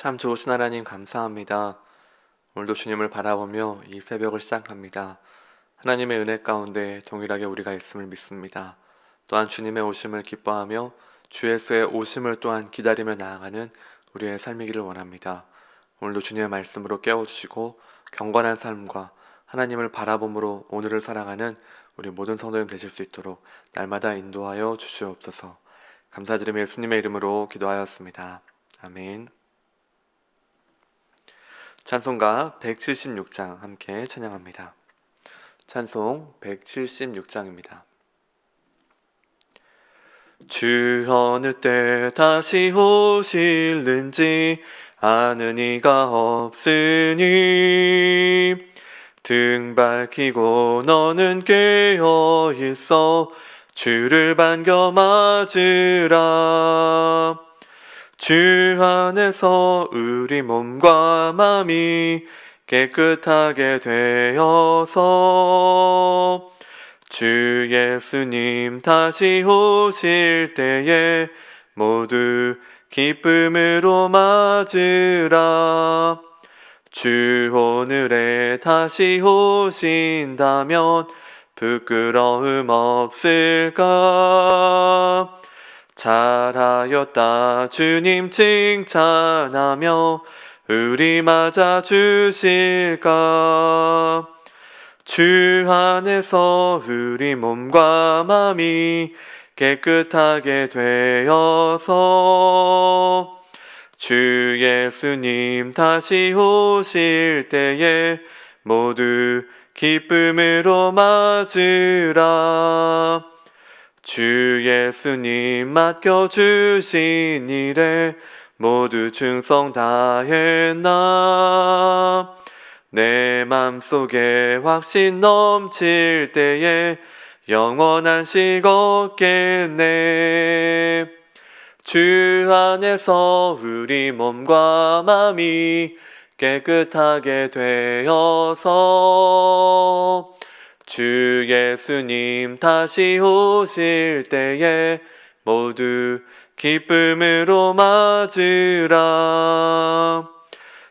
참 좋으신 하나님 감사합니다. 오늘도 주님을 바라보며 이 새벽을 시작합니다. 하나님의 은혜 가운데 동일하게 우리가 있음을 믿습니다. 또한 주님의 오심을 기뻐하며 주 예수의 오심을 또한 기다리며 나아가는 우리의 삶이기를 원합니다. 오늘도 주님의 말씀으로 깨워주시고 경건한 삶과 하나님을 바라봄으로 오늘을 살아가는 우리 모든 성도님 되실 수 있도록 날마다 인도하여 주시옵소서. 감사드리며 예수님의 이름으로 기도하였습니다. 아멘. 찬송가 176장 함께 찬양합니다. 찬송 176장입니다. 주 어느 때 다시 오실는지 아는 이가 없으니 등 밝히고 너는 깨어 있어 주를 반겨 맞으라. 주 안에서 우리 몸과 마음이 깨끗하게 되어서 주 예수님 다시 오실 때에 모두 기쁨으로 맞으라. 주 오늘에 다시 오신다면 부끄러움 없을까? 잘하였다 주님 칭찬하며 우리 맞아 주실까? 주 안에서 우리 몸과 마음이 깨끗하게 되어서 주 예수님 다시 오실 때에 모두 기쁨으로 맞으라. 주 예수님 맡겨주신 일에 모두 충성 다했나? 내 맘속에 확신 넘칠 때에 영원한 식 얻겠네. 주 안에서 우리 몸과 마음이 깨끗하게 되어서 주 예수님 다시 오실 때에 모두 기쁨으로 맞으라.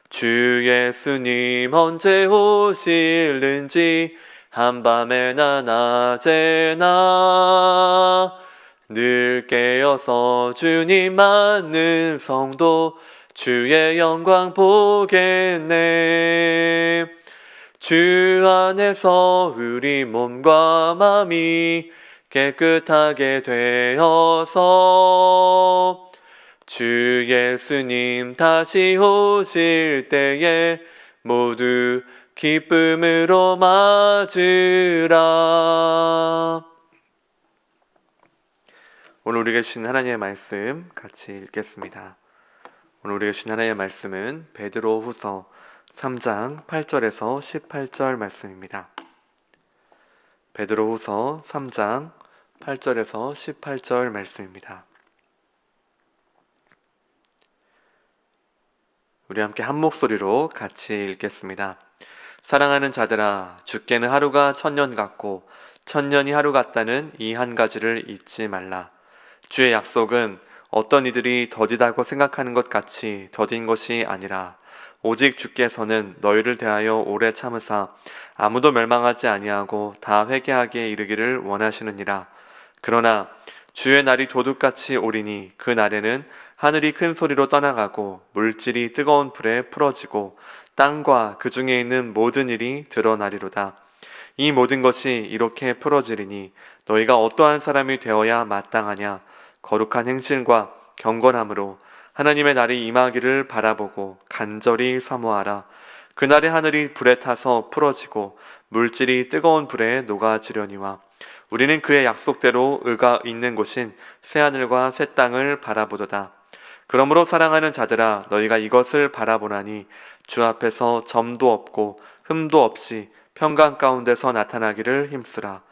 주 예수님 언제 오실는지 한밤에나 낮에나 늘 깨어서 주님 맞는 성도 주의 영광 보겠네. 주 안에서 우리 몸과 마음이 깨끗하게 되어서 주 예수님 다시 오실 때에 모두 기쁨으로 맞으라. 오늘 우리에게 주신 하나님의 말씀 같이 읽겠습니다. 오늘 우리에게 주신 하나님의 말씀은 베드로후서 3장 8절에서 18절 말씀입니다. 베드로후서 3장 8절에서 18절 말씀입니다. 우리 함께 한 목소리로 같이 읽겠습니다. 사랑하는 자들아, 주께는 하루가 천년 같고 천년이 하루 같다는 이 한 가지를 잊지 말라. 주의 약속은 어떤 이들이 더디다고 생각하는 것 같이 더딘 것이 아니라 오직 주께서는 너희를 대하여 오래 참으사 아무도 멸망하지 아니하고 다 회개하기에 이르기를 원하시느니라. 그러나 주의 날이 도둑같이 오리니 그 날에는 하늘이 큰 소리로 떠나가고 물질이 뜨거운 불에 풀어지고 땅과 그 중에 있는 모든 일이 드러나리로다. 이 모든 것이 이렇게 풀어지리니 너희가 어떠한 사람이 되어야 마땅하냐? 거룩한 행실과 경건함으로 하나님의 날이 임하기를 바라보고 간절히 사모하라. 그날의 하늘이 불에 타서 풀어지고 물질이 뜨거운 불에 녹아지려니와 우리는 그의 약속대로 의가 있는 곳인 새하늘과 새 땅을 바라보도다. 그러므로 사랑하는 자들아, 너희가 이것을 바라보나니 주 앞에서 점도 없고 흠도 없이 평강 가운데서 나타나기를 힘쓰라.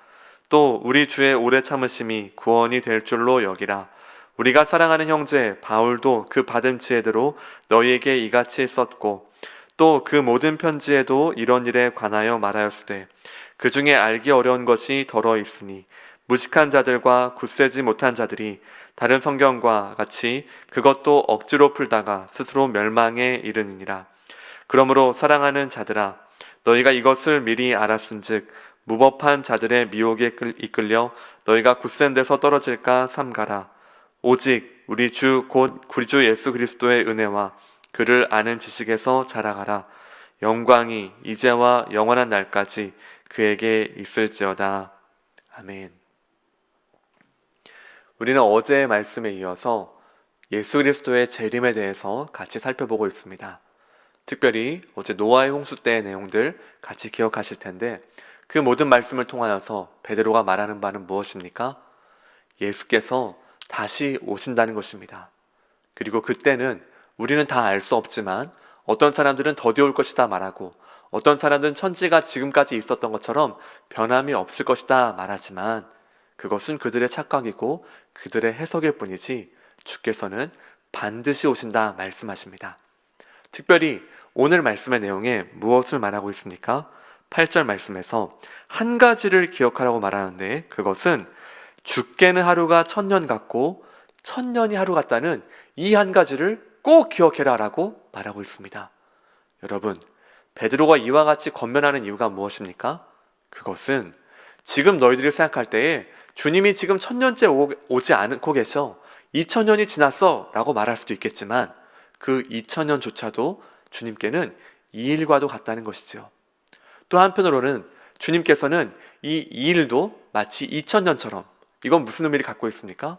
또 우리 주의 오래 참으심이 구원이 될 줄로 여기라. 우리가 사랑하는 형제 바울도 그 받은 지혜대로 너희에게 이같이 썼고 또 그 모든 편지에도 이런 일에 관하여 말하였으되 그 중에 알기 어려운 것이 더러 있으니 무식한 자들과 굳세지 못한 자들이 다른 성경과 같이 그것도 억지로 풀다가 스스로 멸망에 이르느니라. 그러므로 사랑하는 자들아, 너희가 이것을 미리 알았은즉 무법한 자들의 미혹에 이끌려 너희가 굳센 데서 떨어질까 삼가라. 오직 우리 주 곧 구주 예수 그리스도의 은혜와 그를 아는 지식에서 자라가라. 영광이 이제와 영원한 날까지 그에게 있을지어다. 아멘. 우리는 어제의 말씀에 이어서 예수 그리스도의 재림에 대해서 같이 살펴보고 있습니다. 특별히 어제 노아의 홍수 때의 내용들 같이 기억하실 텐데, 그 모든 말씀을 통하여서 베드로가 말하는 바는 무엇입니까? 예수께서 다시 오신다는 것입니다. 그리고 그때는 우리는 다 알 수 없지만 어떤 사람들은 더디 올 것이다 말하고, 어떤 사람들은 천지가 지금까지 있었던 것처럼 변함이 없을 것이다 말하지만, 그것은 그들의 착각이고 그들의 해석일 뿐이지 주께서는 반드시 오신다 말씀하십니다. 특별히 오늘 말씀의 내용에 무엇을 말하고 있습니까? 8절 말씀에서 한 가지를 기억하라고 말하는데, 그것은 죽게는 하루가 1000년 같고 1000년이 하루 같다는 이 한 가지를 꼭 기억해라 라고 말하고 있습니다. 여러분, 베드로가 이와 같이 권면하는 이유가 무엇입니까? 그것은 지금 너희들이 생각할 때에 주님이 지금 1000년째 오지 않고 계셔, 2000년이 지났어 라고 말할 수도 있겠지만, 그 2000년조차도 주님께는 이 일과도 같다는 것이죠. 또 한편으로는 주님께서는 이 일도 마치 2000년처럼, 이건 무슨 의미를 갖고 있습니까?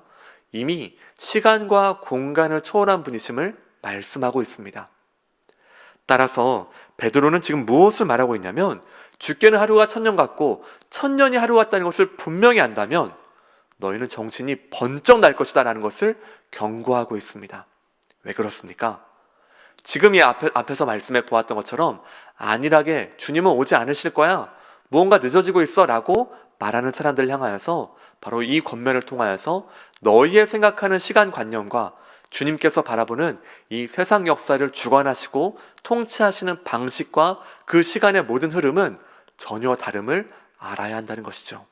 이미 시간과 공간을 초월한 분이심을 말씀하고 있습니다. 따라서 베드로는 지금 무엇을 말하고 있냐면, 죽게는 하루가 1000년 같고 1000년이 하루 같다는 것을 분명히 안다면 너희는 정신이 번쩍 날 것이다 라는 것을 경고하고 있습니다. 왜 그렇습니까? 지금 이 앞에서 말씀해 보았던 것처럼 안일하게 주님은 오지 않으실 거야, 무언가 늦어지고 있어 라고 말하는 사람들을 향하여서 바로 이 권면을 통하여서 너희의 생각하는 시간관념과 주님께서 바라보는 이 세상 역사를 주관하시고 통치하시는 방식과 그 시간의 모든 흐름은 전혀 다름을 알아야 한다는 것이죠.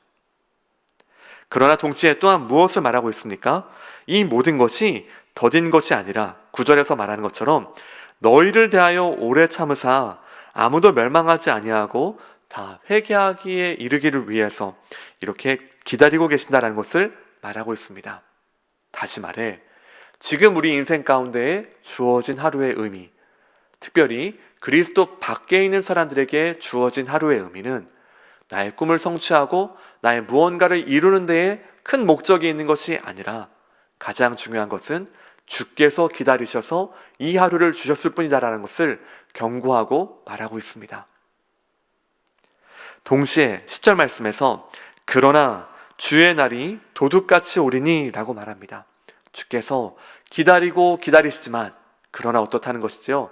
그러나 동시에 또한 무엇을 말하고 있습니까? 이 모든 것이 더딘 것이 아니라 9절에서 말하는 것처럼 너희를 대하여 오래 참으사 아무도 멸망하지 아니하고 다 회개하기에 이르기를 위해서 이렇게 기다리고 계신다는 것을 말하고 있습니다. 다시 말해, 지금 우리 인생 가운데에 주어진 하루의 의미, 특별히 그리스도 밖에 있는 사람들에게 주어진 하루의 의미는 나의 꿈을 성취하고 나의 무언가를 이루는 데에 큰 목적이 있는 것이 아니라, 가장 중요한 것은 주께서 기다리셔서 이 하루를 주셨을 뿐이다라는 것을 경고하고 말하고 있습니다. 동시에 10절 말씀에서 그러나 주의 날이 도둑같이 오리니 라고 말합니다. 주께서 기다리고 기다리시지만 그러나 어떻다는 것이지요?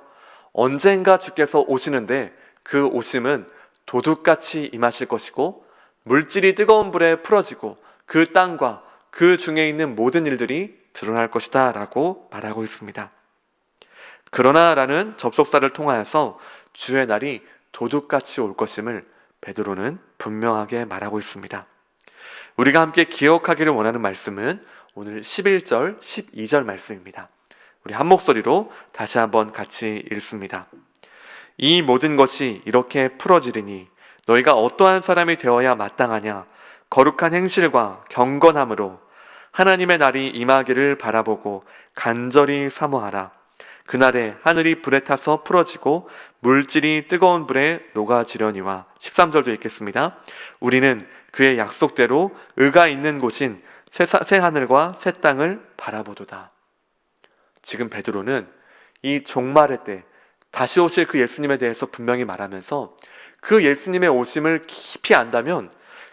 언젠가 주께서 오시는데 그 오심은 도둑같이 임하실 것이고, 물질이 뜨거운 불에 풀어지고 그 땅과 그 중에 있는 모든 일들이 드러날 것이다 라고 말하고 있습니다. 그러나 라는 접속사를 통하여서 주의 날이 도둑같이 올 것임을 베드로는 분명하게 말하고 있습니다. 우리가 함께 기억하기를 원하는 말씀은 오늘 11절, 12절 말씀입니다. 우리 한 목소리로 다시 한번 같이 읽습니다. 이 모든 것이 이렇게 풀어지리니 너희가 어떠한 사람이 되어야 마땅하냐? 거룩한 행실과 경건함으로 하나님의 날이 임하기를 바라보고 간절히 사모하라. 그날에 하늘이 불에 타서 풀어지고 물질이 뜨거운 불에 녹아지려니와. 13절도 읽겠습니다. 우리는 그의 약속대로 의가 있는 곳인 새 하늘과 새 땅을 바라보도다. 지금 베드로는 이 종말의 때 다시 오실 그 예수님에 대해서 분명히 말하면서, 그 예수님의 오심을 깊이 안다면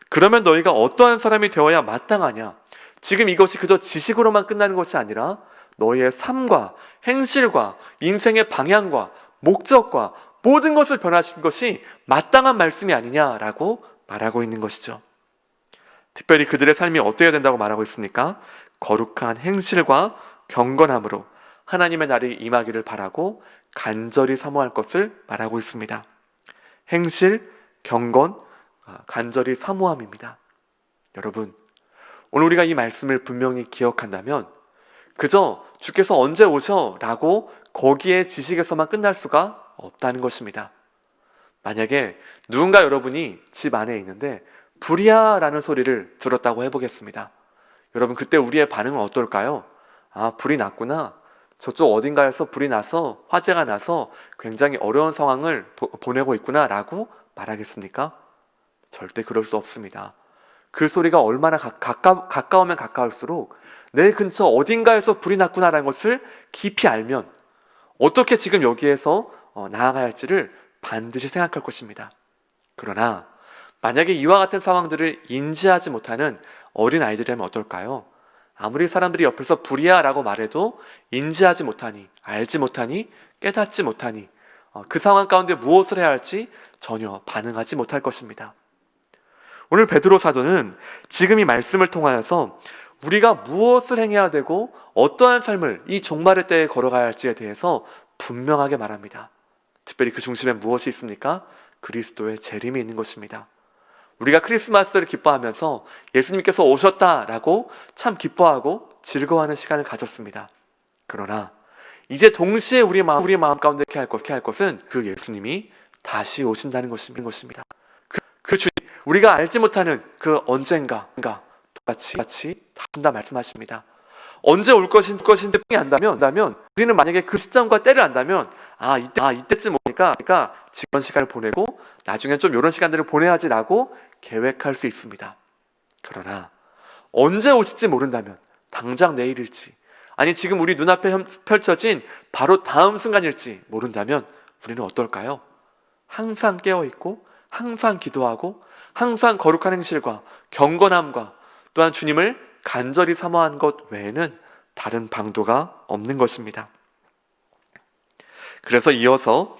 그러면 너희가 어떠한 사람이 되어야 마땅하냐? 지금 이것이 그저 지식으로만 끝나는 것이 아니라 너희의 삶과 행실과 인생의 방향과 목적과 모든 것을 변화하신 것이 마땅한 말씀이 아니냐라고 말하고 있는 것이죠. 특별히 그들의 삶이 어떠해야 된다고 말하고 있습니까? 거룩한 행실과 경건함으로 하나님의 날이 임하기를 바라고 간절히 사모할 것을 말하고 있습니다. 행실, 경건, 간절히 사모함입니다. 여러분, 오늘 우리가 이 말씀을 분명히 기억한다면 그저 주께서 언제 오셔? 라고 거기에 지식에서만 끝날 수가 없다는 것입니다. 만약에 누군가 여러분이 집 안에 있는데 불이야 라는 소리를 들었다고 해보겠습니다. 여러분 그때 우리의 반응은 어떨까요? 아, 불이 났구나. 저쪽 어딘가에서 불이 나서 화재가 나서 굉장히 어려운 상황을 보내고 있구나 라고 말하겠습니까? 절대 그럴 수 없습니다. 그 소리가 얼마나 가까우면 가까울수록 내 근처 어딘가에서 불이 났구나라는 것을 깊이 알면 어떻게 지금 여기에서 나아가야 할지를 반드시 생각할 것입니다. 그러나 만약에 이와 같은 상황들을 인지하지 못하는 어린 아이들이라면 어떨까요? 아무리 사람들이 옆에서 불이야 라고 말해도 인지하지 못하니, 알지 못하니, 깨닫지 못하니 그 상황 가운데 무엇을 해야 할지 전혀 반응하지 못할 것입니다. 오늘 베드로 사도는 지금 이 말씀을 통하여서 우리가 무엇을 행해야 되고 어떠한 삶을 이 종말의 때에 걸어가야 할지에 대해서 분명하게 말합니다. 특별히 그 중심에 무엇이 있습니까? 그리스도의 재림이 있는 것입니다. 우리가 크리스마스를 기뻐하면서 예수님께서 오셨다라고 참 기뻐하고 즐거워하는 시간을 가졌습니다. 그러나 이제 동시에 우리 마음 가운데 이렇게 할 것은 그 예수님이 다시 오신다는 것입니다. 그 주님, 우리가 알지 못하는 그 언젠가 똑같이 다신다 말씀하십니다. 언제 올 것인지 뻔히 안다면 우리는 만약에 그 시점과 때를 안다면 이때쯤 오니까 지금 시간을 보내고 나중에 좀 이런 시간들을 보내야지라고 계획할 수 있습니다. 그러나 언제 오실지 모른다면 당장 내일일지 아니 지금 우리 눈앞에 펼쳐진 바로 다음 순간일지 모른다면 우리는 어떨까요? 항상 깨어있고 항상 기도하고 항상 거룩한 행실과 경건함과 또한 주님을 간절히 사모하는 것 외에는 다른 방도가 없는 것입니다. 그래서 이어서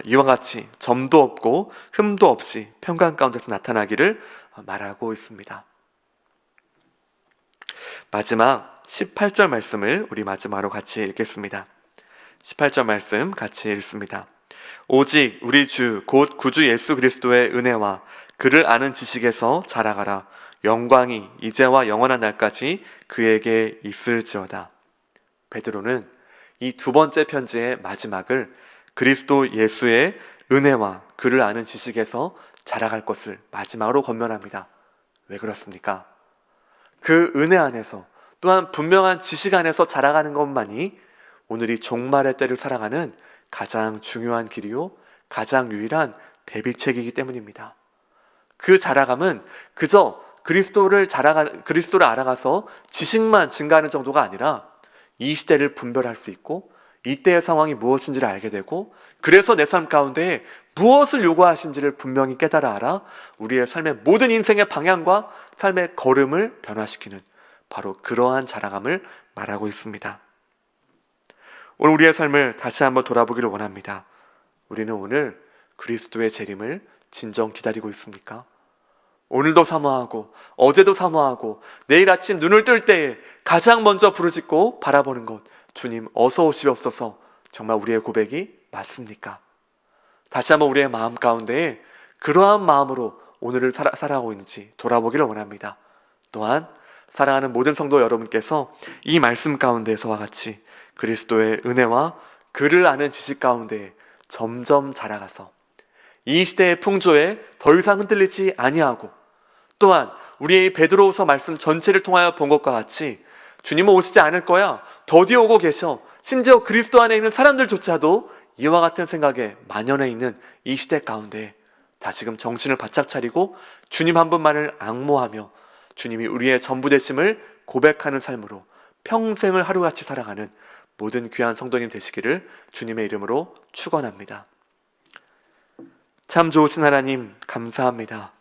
이와 같이 점도 없고 흠도 없이 평강 가운데서 나타나기를 말하고 있습니다. 마지막 18절 말씀을 우리 마지막으로 같이 읽겠습니다. 18절 말씀 같이 읽습니다. 오직 우리 주 곧 구주 예수 그리스도의 은혜와 그를 아는 지식에서 자라가라. 영광이 이제와 영원한 날까지 그에게 있을지어다. 베드로는 이 두 번째 편지의 마지막을 그리스도 예수의 은혜와 그를 아는 지식에서 자라갈 것을 마지막으로 권면합니다. 왜 그렇습니까? 그 은혜 안에서 또한 분명한 지식 안에서 자라가는 것만이 오늘 이 종말의 때를 살아가는 가장 중요한 길이요 가장 유일한 대비책이기 때문입니다. 그 자라감은 그저 그리스도를 알아가서 지식만 증가하는 정도가 아니라 이 시대를 분별할 수 있고 이때의 상황이 무엇인지를 알게 되고 그래서 내 삶 가운데 무엇을 요구하신지를 분명히 깨달아 알아 우리의 삶의 모든 인생의 방향과 삶의 걸음을 변화시키는 바로 그러한 자라감을 말하고 있습니다. 오늘 우리의 삶을 다시 한번 돌아보기를 원합니다. 우리는 오늘 그리스도의 재림을 진정 기다리고 있습니까? 오늘도 사모하고 어제도 사모하고 내일 아침 눈을 뜰 때에 가장 먼저 부르짖고 바라보는 것 주님 어서 오시옵소서 정말 우리의 고백이 맞습니까? 다시 한번 우리의 마음 가운데에 그러한 마음으로 오늘을 살아가고 있는지 돌아보기를 원합니다. 또한 사랑하는 모든 성도 여러분께서 이 말씀 가운데서와 같이 그리스도의 은혜와 그를 아는 지식 가운데 점점 자라가서 이 시대의 풍조에 더 이상 흔들리지 아니하고 또한 우리의 베드로후서 말씀 전체를 통하여 본 것과 같이 주님은 오시지 않을 거야 더디 오고 계셔 심지어 그리스도 안에 있는 사람들조차도 이와 같은 생각에 만연해 있는 이 시대 가운데 다시금 정신을 바짝 차리고 주님 한 분만을 앙모하며 주님이 우리의 전부 되심을 고백하는 삶으로 평생을 하루같이 살아가는 모든 귀한 성도님 되시기를 주님의 이름으로 축원합니다. 참 좋으신 하나님 감사합니다.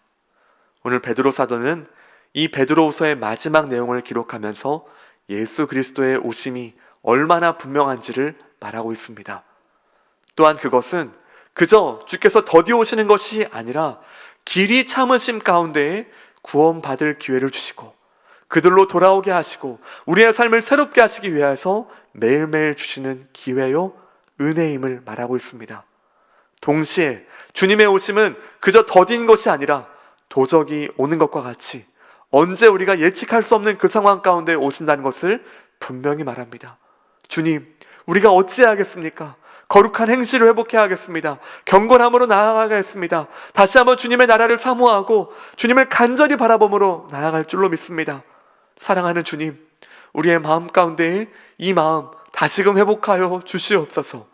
오늘 베드로 사도는 이 베드로후서의 마지막 내용을 기록하면서 예수 그리스도의 오심이 얼마나 분명한지를 말하고 있습니다. 또한 그것은 그저 주께서 더디 오시는 것이 아니라 길이 참으심 가운데에 구원받을 기회를 주시고 그들로 돌아오게 하시고 우리의 삶을 새롭게 하시기 위해서 매일매일 주시는 기회요 은혜임을 말하고 있습니다. 동시에 주님의 오심은 그저 더딘 것이 아니라 도적이 오는 것과 같이 언제 우리가 예측할 수 없는 그 상황 가운데 오신다는 것을 분명히 말합니다. 주님, 우리가 어찌해야겠습니까? 거룩한 행실을 회복해야 하겠습니다. 경건함으로 나아가겠습니다. 다시 한번 주님의 나라를 사모하고 주님을 간절히 바라봄으로 나아갈 줄로 믿습니다. 사랑하는 주님, 우리의 마음 가운데 이 마음 다시금 회복하여 주시옵소서.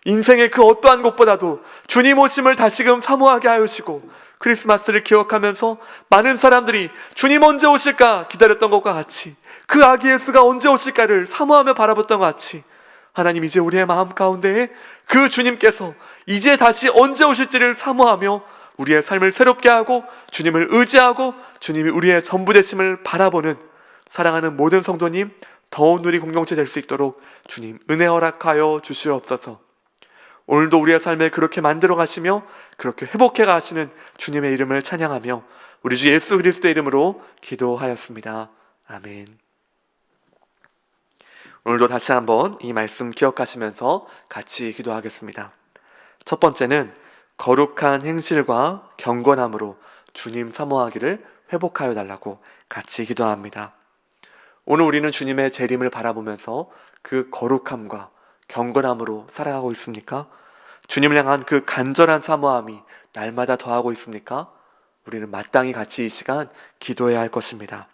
인생의 그 어떠한 것보다도 주님 오심을 다시금 사모하게 하시고 크리스마스를 기억하면서 많은 사람들이 주님 언제 오실까 기다렸던 것과 같이, 그 아기 예수가 언제 오실까를 사모하며 바라봤던 것 같이, 하나님 이제 우리의 마음 가운데에 그 주님께서 이제 다시 언제 오실지를 사모하며 우리의 삶을 새롭게 하고 주님을 의지하고 주님이 우리의 전부 되심을 바라보는 사랑하는 모든 성도님, 더운 누리 공동체 될 수 있도록 주님 은혜 허락하여 주시옵소서. 오늘도 우리의 삶을 그렇게 만들어 가시며 그렇게 회복해 가시는 주님의 이름을 찬양하며 우리 주 예수 그리스도의 이름으로 기도하였습니다. 아멘. 오늘도 다시 한번 이 말씀 기억하시면서 같이 기도하겠습니다. 첫 번째는 거룩한 행실과 경건함으로 주님 사모하기를 회복하여 달라고 같이 기도합니다. 오늘 우리는 주님의 재림을 바라보면서 그 거룩함과 경건함으로 살아가고 있습니까? 주님을 향한 그 간절한 사모함이 날마다 더하고 있습니까? 우리는 마땅히 같이 이 시간 기도해야 할 것입니다.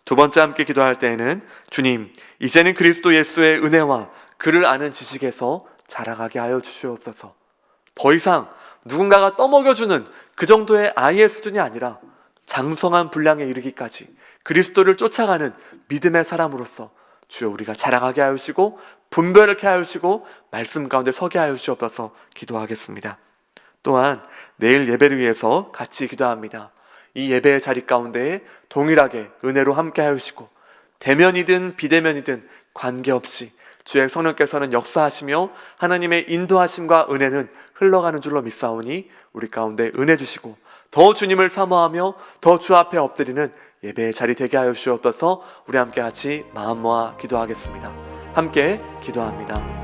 두 번째 함께 기도할 때에는 주님, 이제는 그리스도 예수의 은혜와 그를 아는 지식에서 자라가게 하여 주시옵소서. 더 이상 누군가가 떠먹여주는 그 정도의 아이의 수준이 아니라 장성한 분량에 이르기까지 그리스도를 쫓아가는 믿음의 사람으로서 주여 우리가 자라가게 하시고 분별하게 하시고 말씀 가운데 서게 하여 주옵소서 기도하겠습니다. 또한 내일 예배를 위해서 같이 기도합니다. 이 예배의 자리 가운데 동일하게 은혜로 함께 하시고 대면이든 비대면이든 관계없이 주의 성령께서는 역사하시며 하나님의 인도하심과 은혜는 흘러가는 줄로 믿사오니 우리 가운데 은혜 주시고 더 주님을 사모하며 더 주 앞에 엎드리는 예배의 자리 되게 하여 주옵소서. 우리 함께 같이 마음 모아 기도하겠습니다. 함께 기도합니다.